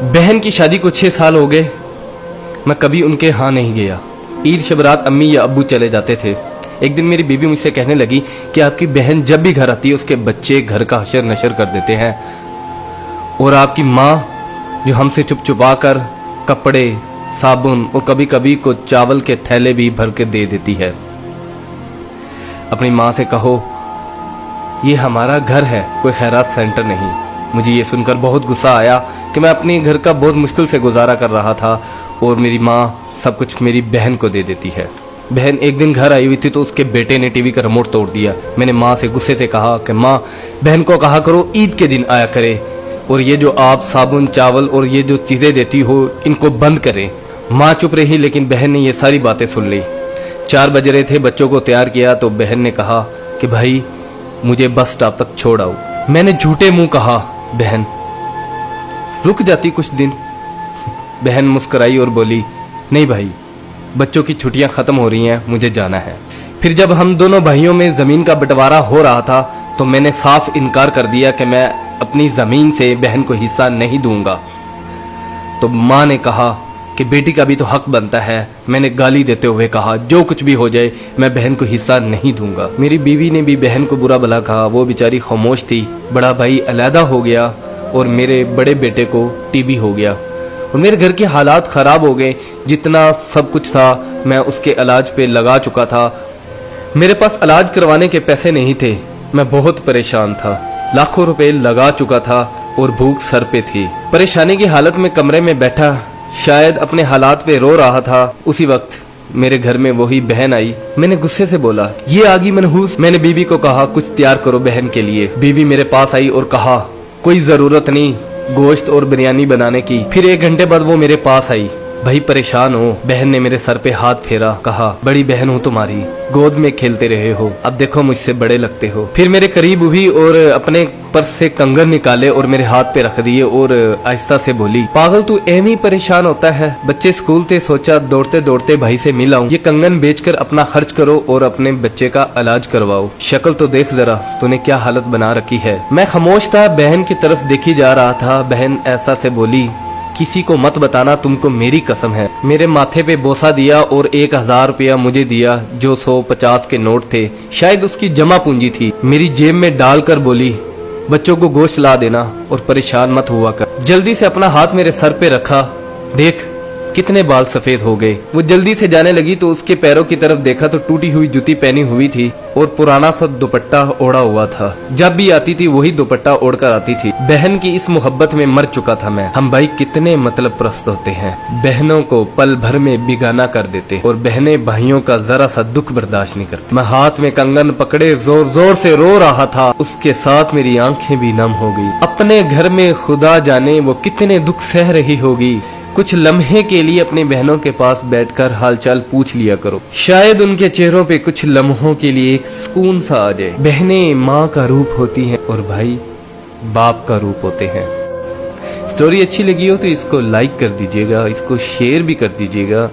बहन की शादी को 6 साल हो गए, मैं कभी उनके यहाँ नहीं गया। ईद शब रात अम्मी या अब्बू चले जाते थे। एक दिन मेरी बीवी मुझसे कहने लगी कि आपकी बहन जब भी घर आती है उसके बच्चे घर का हशर नशर कर देते हैं, और आपकी माँ जो हमसे चुप चुपा कर कपड़े, साबुन और कभी कभी को चावल के थैले भी भर के दे देती है। अपनी माँ से कहो ये हमारा घर है, कोई खैरात सेंटर नहीं। मुझे ये सुनकर बहुत गुस्सा आया कि मैं अपने घर का बहुत मुश्किल से गुजारा कर रहा था और मेरी माँ सब कुछ मेरी बहन को दे देती है। बहन एक दिन घर आई हुई थी तो उसके बेटे ने टीवी का रिमोट तोड़ दिया। मैंने माँ से गुस्से से कहा कि माँ, बहन को कहा करो ईद के दिन आया करे, और ये जो आप साबुन, चावल और ये जो चीज़ें देती हो इनको बंद करें। माँ चुप रही, लेकिन बहन ने ये सारी बातें सुन ली। 4 बज रहे थे, बच्चों को तैयार किया तो बहन ने कहा कि भाई मुझे बस स्टॉप तक छोड़ आओ। मैंने झूठे मुंह कहा बहन रुक जाती कुछ दिन। बहन मुस्कुराई और बोली नहीं भाई, बच्चों की छुट्टियां खत्म हो रही हैं, मुझे जाना है। फिर जब हम दोनों भाइयों में जमीन का बंटवारा हो रहा था तो मैंने साफ इनकार कर दिया कि मैं अपनी जमीन से बहन को हिस्सा नहीं दूंगा। तो माँ ने कहा कि बेटी का भी तो हक बनता है। मैंने गाली देते हुए कहा जो कुछ भी हो जाए मैं बहन को हिस्सा नहीं दूंगा। मेरी बीवी ने भी बहन को बुरा भला कहा, वो बेचारी खामोश थी। बड़ा भाई अलहदा हो गया और मेरे बड़े बेटे को टीबी हो गया और मेरे घर के हालात ख़राब हो गए। जितना सब कुछ था मैं उसके इलाज पे लगा चुका था। मेरे पास इलाज करवाने के पैसे नहीं थे, मैं बहुत परेशान था। लाखों रुपए लगा चुका था और भूख सर पे थी। परेशानी की हालत में कमरे में बैठा शायद अपने हालात पे रो रहा था। उसी वक्त मेरे घर में वही बहन आई। मैंने गुस्से से बोला ये आ गई मनहूस। मैंने बीवी को कहा कुछ तैयार करो बहन के लिए। बीवी मेरे पास आई और कहा कोई जरूरत नहीं गोश्त और बिरयानी बनाने की। फिर 1 घंटे बाद वो मेरे पास आई। भाई परेशान हो। बहन ने मेरे सर पे हाथ फेरा, कहा बड़ी बहन हूँ तुम्हारी, गोद में खेलते रहे हो, अब देखो मुझसे बड़े लगते हो। फिर मेरे करीब हुई और अपने पर्स से कंगन निकाले और मेरे हाथ पे रख दिए और आहिस्ता से बोली पागल तू एम ही परेशान होता है। बच्चे स्कूल थे, सोचा दौड़ते दौड़ते भाई से मिल आऊं। ये कंगन बेचकर अपना खर्च करो और अपने बच्चे का इलाज करवाओ। शक्ल तो देख जरा तूने क्या हालत बना रखी है। मैं खामोश था, बहन की तरफ देखी जा रहा था। बहन ऐसा से बोली किसी को मत बताना, तुमको मेरी कसम है। मेरे माथे पे बोसा दिया और 1000 रुपया मुझे दिया जो 150 के नोट थे, शायद उसकी जमा पूंजी थी। मेरी जेब में डालकर बोली बच्चों को गोश्त ला देना और परेशान मत हुआ कर। जल्दी से अपना हाथ मेरे सर पे रखा, देख कितने बाल सफेद हो गए। वो जल्दी से जाने लगी तो उसके पैरों की तरफ देखा तो टूटी हुई जूती पहनी हुई थी और पुराना सा दुपट्टा ओढ़ा हुआ था। जब भी आती थी वही दुपट्टा ओढ़कर आती थी। बहन की इस मोहब्बत में मर चुका था मैं। हम भाई कितने मतलब प्रस्त होते हैं, बहनों को पल भर में बिगाना कर देते और बहनें भाइयों का जरा सा दुख बर्दाश्त नहीं करती। मैं हाथ में कंगन पकड़े जोर जोर से रो रहा था, उसके साथ मेरी आंखें भी नम हो गई। अपने घर में खुदा जाने वो कितने दुख सह रही होगी। कुछ लम्हे के लिए अपनी बहनों के पास बैठकर हालचाल पूछ लिया करो, शायद उनके चेहरों पे कुछ लम्हों के लिए एक सुकून सा आ जाए। बहनें माँ का रूप होती हैं और भाई बाप का रूप होते हैं। स्टोरी अच्छी लगी हो तो इसको लाइक कर दीजिएगा, इसको शेयर भी कर दीजिएगा।